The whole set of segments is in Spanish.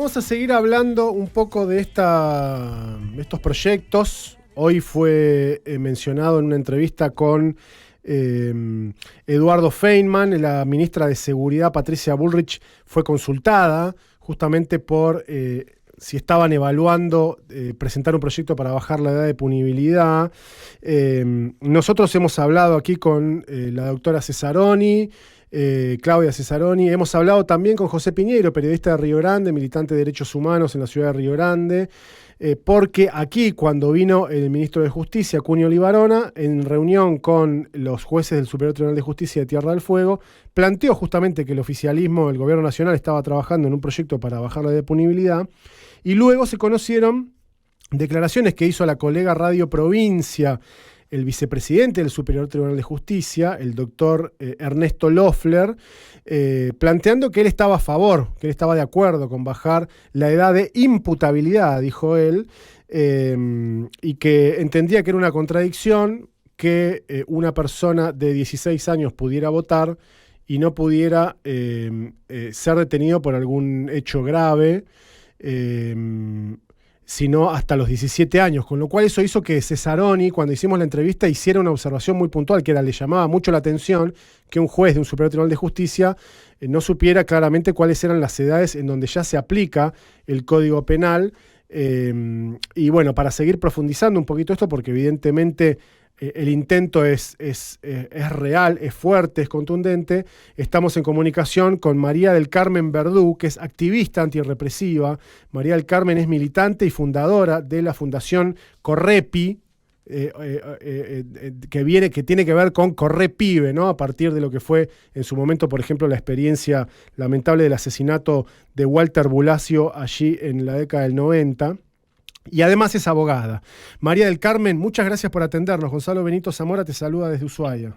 vamos a seguir hablando un poco de estos proyectos. Hoy fue mencionado en una entrevista con Eduardo Feynman, la ministra de Seguridad Patricia Bullrich fue consultada justamente por si estaban evaluando presentar un proyecto para bajar la edad de punibilidad. Nosotros hemos hablado aquí con la doctora Cesaroni, Claudia Cesaroni. Hemos hablado también con José Piñeiro, periodista de Río Grande, militante de derechos humanos en la ciudad de Río Grande, porque aquí cuando vino el ministro de Justicia, Cunio Libarona, en reunión con los jueces del Superior Tribunal de Justicia de Tierra del Fuego, planteó justamente que el oficialismo, el gobierno nacional, estaba trabajando en un proyecto para bajar la edad de punibilidad, y luego se conocieron declaraciones que hizo la colega Radio Provincia, el vicepresidente del Superior Tribunal de Justicia, el doctor Ernesto Loeffler, planteando que él estaba a favor, que él estaba de acuerdo con bajar la edad de imputabilidad, dijo él, y que entendía que era una contradicción que una persona de 16 años pudiera votar y no pudiera ser detenido por algún hecho grave, sino hasta los 17 años, con lo cual eso hizo que Cesaroni, cuando hicimos la entrevista, hiciera una observación muy puntual, que le llamaba mucho la atención que un juez de un Superior Tribunal de Justicia no supiera claramente cuáles eran las edades en donde ya se aplica el Código Penal. Y bueno, para seguir profundizando un poquito esto, porque evidentemente el intento es real, es fuerte, es contundente. Estamos en comunicación con María del Carmen Verdú, que es activista antirrepresiva. María del Carmen es militante y fundadora de la Fundación Correpi, que tiene que ver con Correpibe, ¿no? A partir de lo que fue en su momento, por ejemplo, la experiencia lamentable del asesinato de Walter Bulacio allí en la década del 90. Y además es abogada. María del Carmen, muchas gracias por atendernos. Gonzalo Benito Zamora te saluda desde Ushuaia.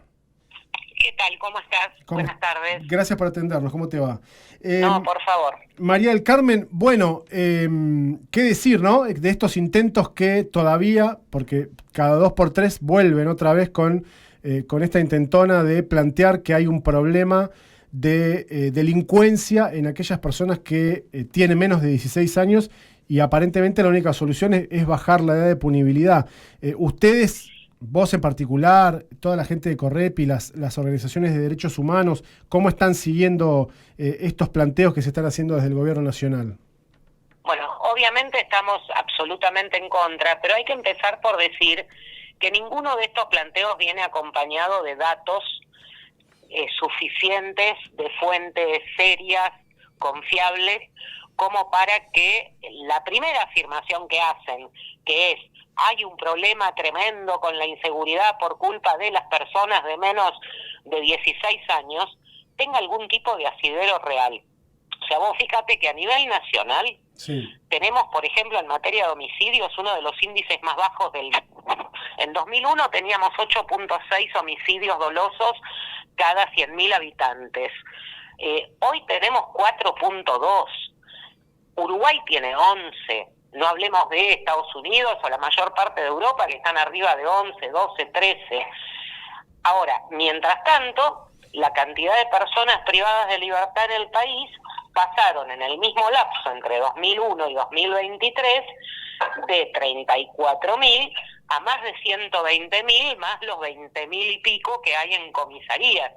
¿Qué tal? ¿Cómo estás? Buenas tardes. Gracias por atendernos. ¿Cómo te va? No, por favor. María del Carmen, bueno, ¿qué decir, no? De estos intentos que todavía, porque cada 2 por 3 vuelven otra vez con esta intentona de plantear que hay un problema de delincuencia en aquellas personas que tienen menos de 16 años y aparentemente la única solución es bajar la edad de punibilidad. Ustedes, vos en particular, toda la gente de Correpi, las organizaciones de derechos humanos, ¿cómo están siguiendo estos planteos que se están haciendo desde el gobierno nacional? Bueno, obviamente estamos absolutamente en contra, pero hay que empezar por decir que ninguno de estos planteos viene acompañado de datos suficientes, de fuentes serias, confiables, como para que la primera afirmación que hacen, que es hay un problema tremendo con la inseguridad por culpa de las personas de menos de 16 años, tenga algún tipo de asidero real. O sea, vos fíjate que a nivel nacional tenemos, por ejemplo, en materia de homicidios, uno de los índices más bajos del... En 2001 teníamos 8.6 homicidios dolosos cada 100.000 habitantes. Hoy tenemos 4.2. Uruguay tiene 11, no hablemos de Estados Unidos o la mayor parte de Europa que están arriba de 11, 12, 13. Ahora, mientras tanto, la cantidad de personas privadas de libertad en el país pasaron en el mismo lapso entre 2001 y 2023 de 34.000 a más de 120.000, más los 20.000 y pico que hay en comisarías.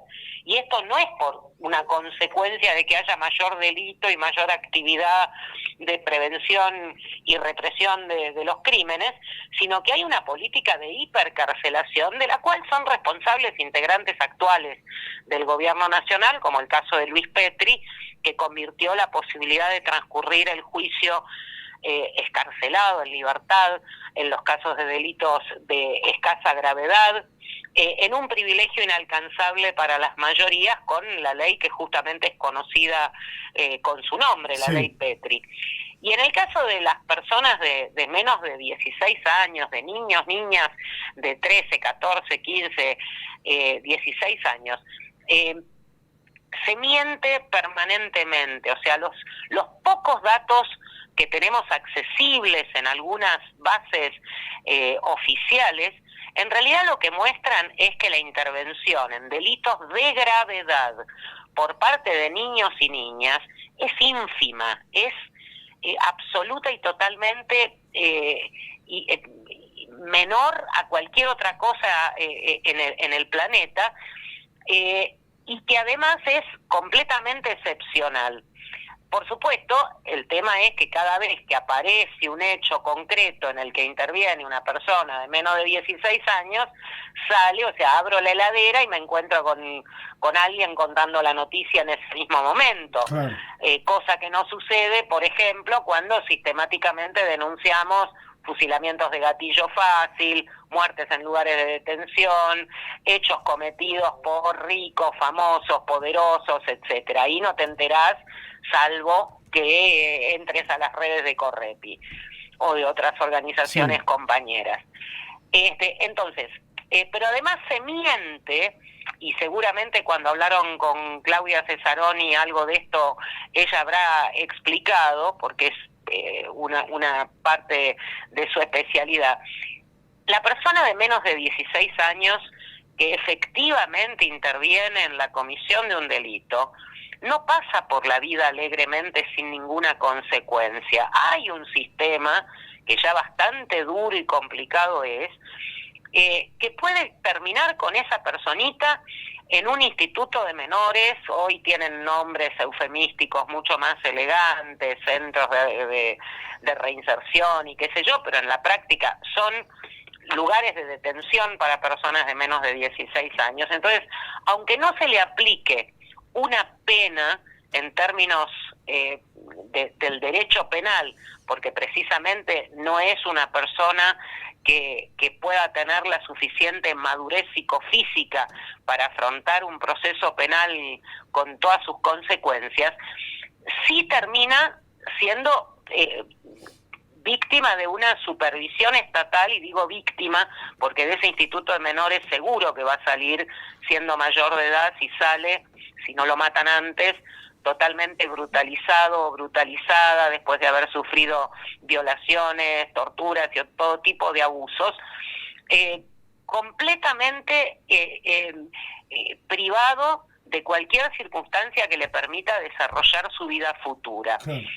Y esto no es por una consecuencia de que haya mayor delito y mayor actividad de prevención y represión de los crímenes, sino que hay una política de hipercarcelación de la cual son responsables integrantes actuales del gobierno nacional, como el caso de Luis Petri, que convirtió la posibilidad de transcurrir el juicio excarcelado en libertad en los casos de delitos de escasa gravedad, en un privilegio inalcanzable para las mayorías con la ley que justamente es conocida con su nombre, la ley Petri. Y en el caso de las personas de menos de 16 años, de niños, niñas de 13, 14, 15, 16 años, se miente permanentemente. O sea, los pocos datos que tenemos accesibles en algunas bases oficiales, en realidad lo que muestran es que la intervención en delitos de gravedad por parte de niños y niñas es ínfima, es absoluta y totalmente menor a cualquier otra cosa en el planeta, y que además es completamente excepcional. Por supuesto, el tema es que cada vez que aparece un hecho concreto en el que interviene una persona de menos de 16 años, sale, o sea, abro la heladera y me encuentro con alguien contando la noticia en ese mismo momento. Claro. Cosa que no sucede, por ejemplo, cuando sistemáticamente denunciamos fusilamientos de gatillo fácil, muertes en lugares de detención, hechos cometidos por ricos, famosos, poderosos, etcétera. Ahí no te enterás, salvo que entres a las redes de Correpi o de otras organizaciones compañeras. Entonces, pero además se miente, y seguramente cuando hablaron con Claudia Cesaroni algo de esto ella habrá explicado, porque es una parte de su especialidad. La persona de menos de 16 años que efectivamente interviene en la comisión de un delito no pasa por la vida alegremente sin ninguna consecuencia. Hay un sistema que ya bastante duro y complicado es, que puede terminar con esa personita en un instituto de menores. Hoy tienen nombres eufemísticos mucho más elegantes, centros de reinserción y qué sé yo, pero en la práctica son lugares de detención para personas de menos de 16 años. Entonces, aunque no se le aplique una pena en términos del derecho penal, porque precisamente no es una persona que pueda tener la suficiente madurez psicofísica para afrontar un proceso penal con todas sus consecuencias, sí termina siendo víctima de una supervisión estatal, y digo víctima porque de ese instituto de menores seguro que va a salir siendo mayor de edad, si sale, si no lo matan antes, totalmente brutalizado o brutalizada después de haber sufrido violaciones, torturas y todo tipo de abusos, completamente privado de cualquier circunstancia que le permita desarrollar su vida futura. Sí.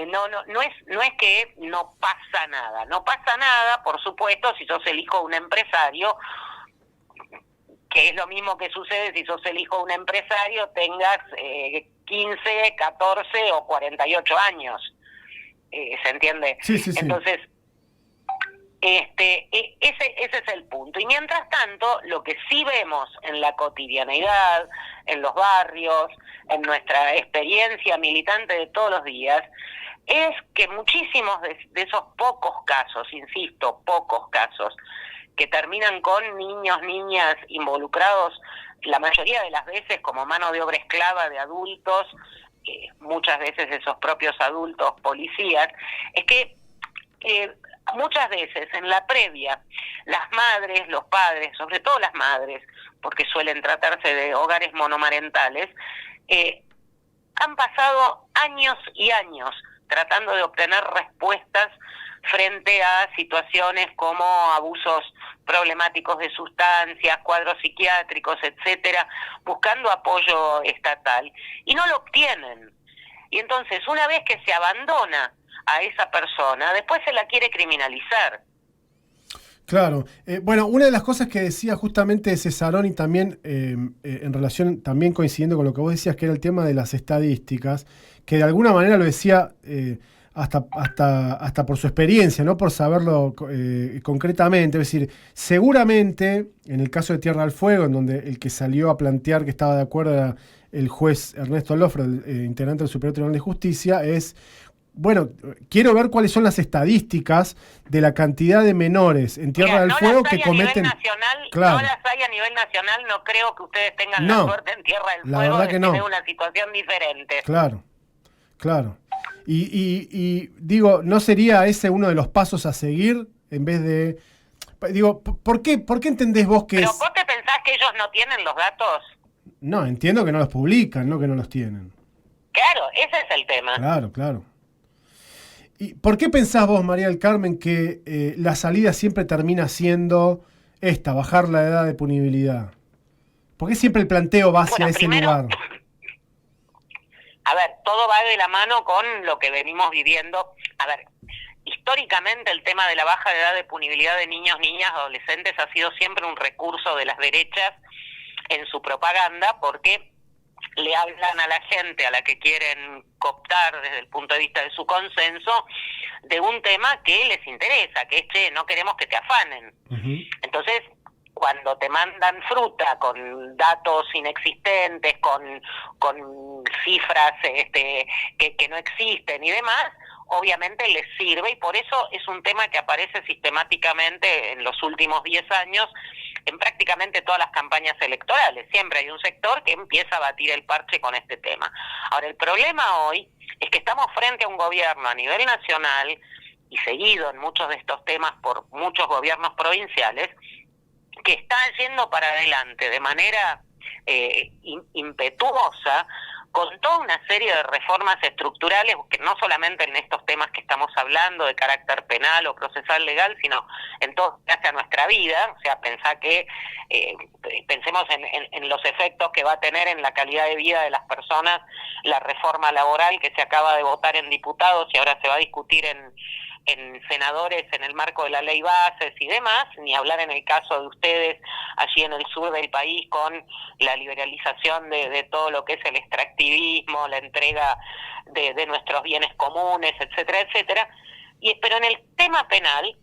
No es que no pasa nada, por supuesto, si sos el hijo de un empresario, que es lo mismo que sucede si sos el hijo de un empresario, tengas 15, 14 o 48 años, ¿se entiende? Sí. Entonces, ese es el punto. Y mientras tanto, lo que sí vemos en la cotidianeidad, en los barrios, en nuestra experiencia militante de todos los días, es que muchísimos de esos pocos casos, insisto, pocos casos, que terminan con niños, niñas involucrados, la mayoría de las veces como mano de obra esclava de adultos, muchas veces esos propios adultos policías, es que muchas veces en la previa, las madres, los padres, sobre todo las madres, porque suelen tratarse de hogares monomarentales, han pasado años y años tratando de obtener respuestas frente a situaciones como abusos problemáticos de sustancias, cuadros psiquiátricos, etcétera, buscando apoyo estatal, y no lo obtienen. Y entonces, una vez que se abandona a esa persona, después se la quiere criminalizar. Claro. Bueno, una de las cosas que decía justamente Cesaroni también, en relación, también coincidiendo con lo que vos decías, que era el tema de las estadísticas, que de alguna manera lo decía hasta por su experiencia, no por saberlo concretamente. Es decir, seguramente, en el caso de Tierra del Fuego, en donde el que salió a plantear que estaba de acuerdo era el juez Ernesto Lofra, el integrante del Superior Tribunal de Justicia, es... Bueno, quiero ver cuáles son las estadísticas de la cantidad de menores en Tierra del Fuego que cometen... Claro. No las hay a nivel nacional, no creo que ustedes tengan la suerte en Tierra del Fuego de tener una situación diferente. Claro. Y digo, ¿no sería ese uno de los pasos a seguir en vez de... Digo, ¿por qué entendés vos que ¿Pero vos te pensás que ellos no tienen los datos? No, entiendo que no los publican, no que no los tienen. Claro, ese es el tema. Claro. ¿Y por qué pensás vos, María del Carmen, que la salida siempre termina siendo esta, bajar la edad de punibilidad? ¿Por qué siempre el planteo va hacia ese lugar? A ver, todo va de la mano con lo que venimos viviendo. A ver, históricamente el tema de la baja edad de punibilidad de niños, niñas, adolescentes ha sido siempre un recurso de las derechas en su propaganda, porque le hablan a la gente a la que quieren cooptar desde el punto de vista de su consenso de un tema que les interesa, que es, che, no queremos que te afanen. Uh-huh. Entonces, cuando te mandan fruta con datos inexistentes, con cifras que no existen y demás, obviamente les sirve, y por eso es un tema que aparece sistemáticamente en los últimos 10 años en prácticamente todas las campañas electorales. Siempre hay un sector que empieza a batir el parche con este tema. Ahora, el problema hoy es que estamos frente a un gobierno a nivel nacional y seguido en muchos de estos temas por muchos gobiernos provinciales que está yendo para adelante de manera impetuosa con toda una serie de reformas estructurales, que no solamente en estos temas que estamos hablando de carácter penal o procesal legal, sino en todo lo que hace a nuestra vida. O sea, pensemos en los efectos que va a tener en la calidad de vida de las personas la reforma laboral que se acaba de votar en diputados y ahora se va a discutir en senadores en el marco de la ley bases y demás, ni hablar en el caso de ustedes allí en el sur del país con la liberalización de todo lo que es el extractivismo, la entrega de nuestros bienes comunes, etcétera, etcétera. Pero en el tema penal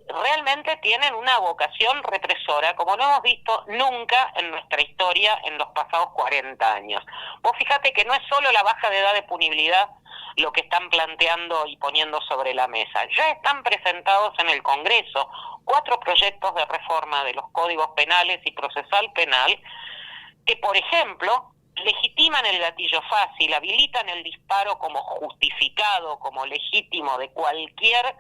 realmente tienen una vocación represora, como no hemos visto nunca en nuestra historia en los pasados 40 años. Vos fíjate que no es solo la baja de edad de punibilidad lo que están planteando y poniendo sobre la mesa. Ya están presentados en el Congreso 4 proyectos de reforma de los códigos penales y procesal penal que, por ejemplo, legitiman el gatillo fácil, habilitan el disparo como justificado, como legítimo de cualquier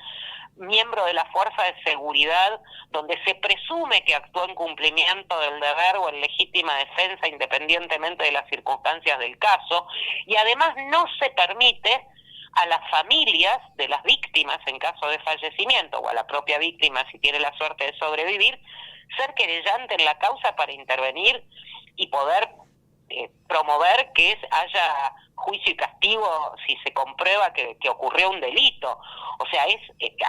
miembro de la fuerza de seguridad, donde se presume que actuó en cumplimiento del deber o en legítima defensa independientemente de las circunstancias del caso, y además no se permite a las familias de las víctimas en caso de fallecimiento, o a la propia víctima si tiene la suerte de sobrevivir, ser querellante en la causa para intervenir y poder promover que haya juicio y castigo si se comprueba que ocurrió un delito. O sea, es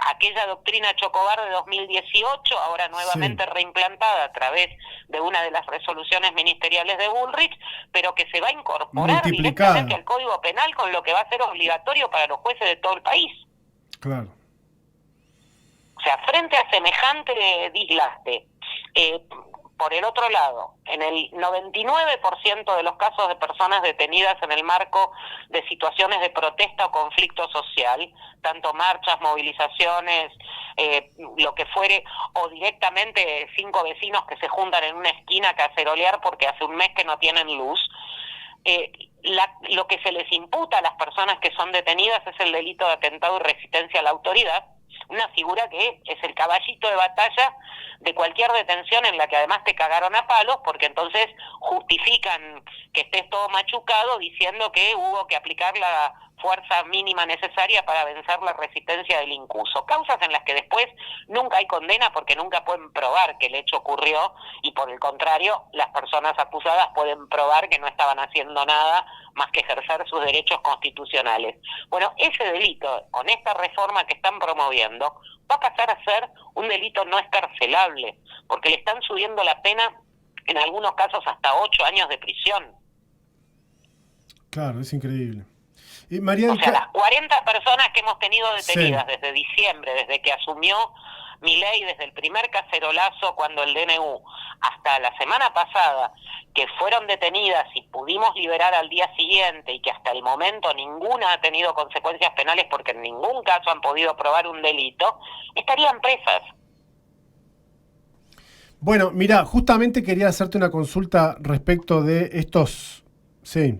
aquella doctrina Chocobar de 2018, ahora nuevamente reimplantada a través de una de las resoluciones ministeriales de Bullrich, pero que se va a incorporar directamente al Código Penal, con lo que va a ser obligatorio para los jueces de todo el país. Claro. O sea, frente a semejante dislaste, por el otro lado, en el 99% de los casos de personas detenidas en el marco de situaciones de protesta o conflicto social, tanto marchas, movilizaciones, lo que fuere, o directamente 5 vecinos que se juntan en una esquina a cacerolear porque hace un mes que no tienen luz, lo que se les imputa a las personas que son detenidas es el delito de atentado y resistencia a la autoridad, una figura que es el caballito de batalla de cualquier detención en la que además te cagaron a palos, porque entonces justifican que estés todo machucado diciendo que hubo que aplicar la fuerza mínima necesaria para vencer la resistencia del incuso. Causas en las que después nunca hay condena porque nunca pueden probar que el hecho ocurrió, y por el contrario, las personas acusadas pueden probar que no estaban haciendo nada más que ejercer sus derechos constitucionales. Bueno, ese delito, con esta reforma que están promoviendo, va a pasar a ser un delito no escarcelable, porque le están subiendo la pena, en algunos casos hasta 8 años de prisión. Claro, es increíble. María, o sea, las 40 personas que hemos tenido detenidas desde diciembre, desde que asumió Milei, desde el primer cacerolazo cuando el DNU, hasta la semana pasada, que fueron detenidas y pudimos liberar al día siguiente, y que hasta el momento ninguna ha tenido consecuencias penales porque en ningún caso han podido probar un delito, estarían presas. Bueno, mira, justamente quería hacerte una consulta respecto de estos 6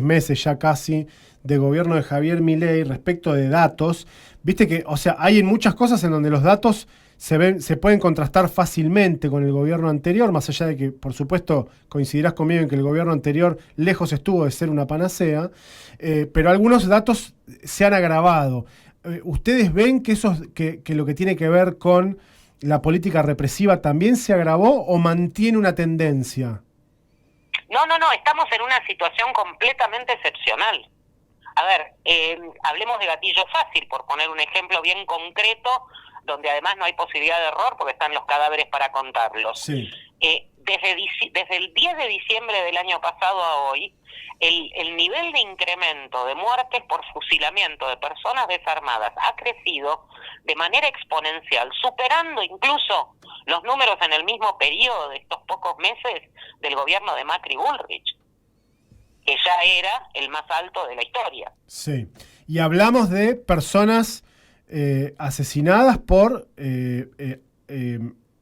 meses ya casi de gobierno de Javier Milei respecto de datos. Viste que, o sea, hay en muchas cosas en donde los datos se pueden contrastar fácilmente con el gobierno anterior, más allá de que, por supuesto, coincidirás conmigo en que el gobierno anterior lejos estuvo de ser una panacea, pero algunos datos se han agravado. ¿Ustedes ven que que lo que tiene que ver con la política represiva también se agravó o mantiene una tendencia? No, estamos en una situación completamente excepcional. A ver, hablemos de gatillo fácil, por poner un ejemplo bien concreto, donde además no hay posibilidad de error porque están los cadáveres para contarlos. Sí. Desde el 10 de diciembre del año pasado a hoy, el nivel de incremento de muertes por fusilamiento de personas desarmadas ha crecido de manera exponencial, superando incluso los números en el mismo periodo de estos pocos meses del gobierno de Macri Bullrich, que ya era el más alto de la historia. Sí, y hablamos de personas asesinadas por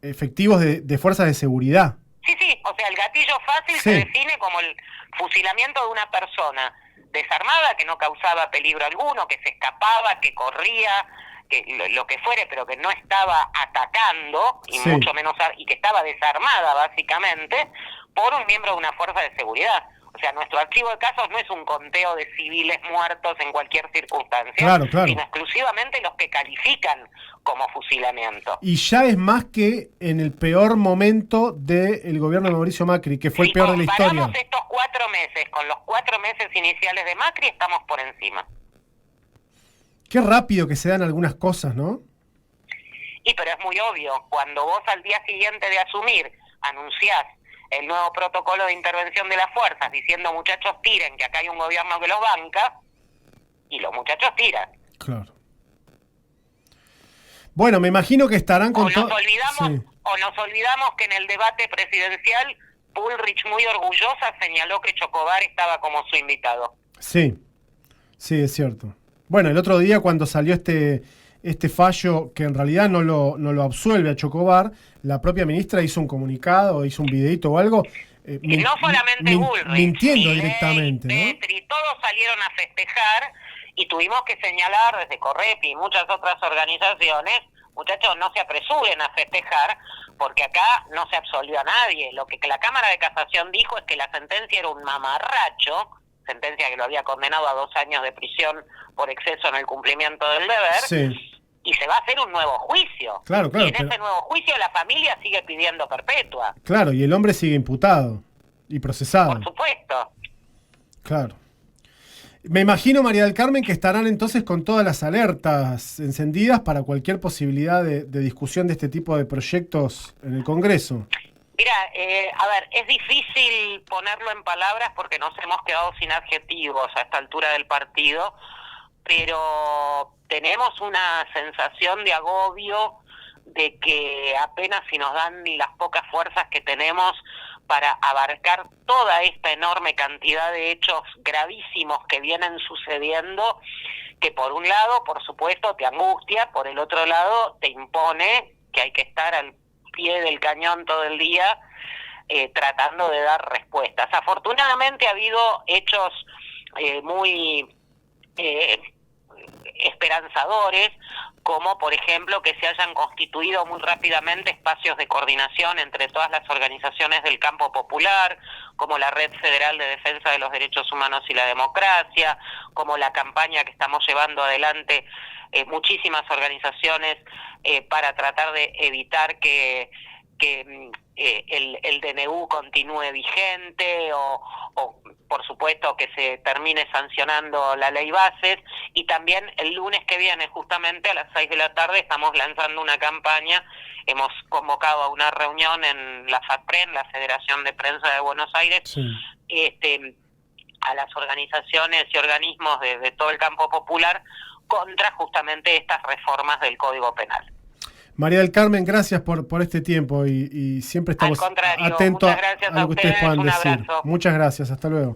efectivos de fuerzas de seguridad. Sí, o sea, el gatillo fácil se define como el fusilamiento de una persona desarmada que no causaba peligro alguno, que se escapaba, que corría, que lo que fuere, pero que no estaba atacando, y mucho menos, y que estaba desarmada básicamente por un miembro de una fuerza de seguridad. O sea, nuestro archivo de casos no es un conteo de civiles muertos en cualquier circunstancia, claro. sino exclusivamente los que califican como fusilamiento. Y ya es más que en el peor momento del gobierno de Mauricio Macri, que fue el peor de la historia. Si comparamos estos 4 meses con los 4 meses iniciales de Macri, estamos por encima. Qué rápido que se dan algunas cosas, ¿no? Y pero es muy obvio, cuando vos al día siguiente de asumir anunciás el nuevo protocolo de intervención de las fuerzas, diciendo muchachos tiren, que acá hay un gobierno que los banca, y los muchachos tiran. Claro. Bueno, me imagino que estarán con todo. O nos olvidamos que en el debate presidencial Bullrich muy orgullosa señaló que Chocobar estaba como su invitado. Sí, es cierto. Bueno, el otro día cuando salió este fallo que en realidad no lo absuelve a Chocobar, la propia ministra hizo un comunicado, hizo un videito o algo, no solamente Bullrich, mintiendo directamente, ¿no? Petri, todos salieron a festejar y tuvimos que señalar desde Correpi y muchas otras organizaciones, muchachos, no se apresuren a festejar porque acá no se absolvió a nadie. Lo que la Cámara de Casación dijo es que la sentencia era un mamarracho, sentencia que lo había condenado a 2 años de prisión por exceso en el cumplimiento del deber, y se va a hacer un nuevo juicio. Claro, y en ese nuevo juicio la familia sigue pidiendo perpetua. Claro, y el hombre sigue imputado y procesado. Por supuesto. Claro. Me imagino, María del Carmen, que estarán entonces con todas las alertas encendidas para cualquier posibilidad de discusión de este tipo de proyectos en el Congreso. Mira, a ver, es difícil ponerlo en palabras porque nos hemos quedado sin adjetivos a esta altura del partido, pero tenemos una sensación de agobio de que apenas si nos dan las pocas fuerzas que tenemos para abarcar toda esta enorme cantidad de hechos gravísimos que vienen sucediendo, que por un lado, por supuesto, te angustia, por el otro lado, te impone que hay que estar al pie del cañón todo el día tratando de dar respuestas. Afortunadamente ha habido hechos muy esperanzadores, como por ejemplo que se hayan constituido muy rápidamente espacios de coordinación entre todas las organizaciones del campo popular, como la Red Federal de Defensa de los Derechos Humanos y la Democracia, como la campaña que estamos llevando adelante muchísimas organizaciones para tratar de evitar que el DNU continúe vigente o por supuesto que se termine sancionando la ley bases, y también el lunes que viene justamente a las 6 de la tarde estamos lanzando una campaña, hemos convocado a una reunión en la FAPREN, la Federación de Prensa de Buenos Aires, a las organizaciones y organismos de todo el campo popular contra justamente estas reformas del Código Penal. María del Carmen, gracias por este tiempo y siempre estamos atentos a lo que ustedes puedan decir. Muchas gracias, hasta luego.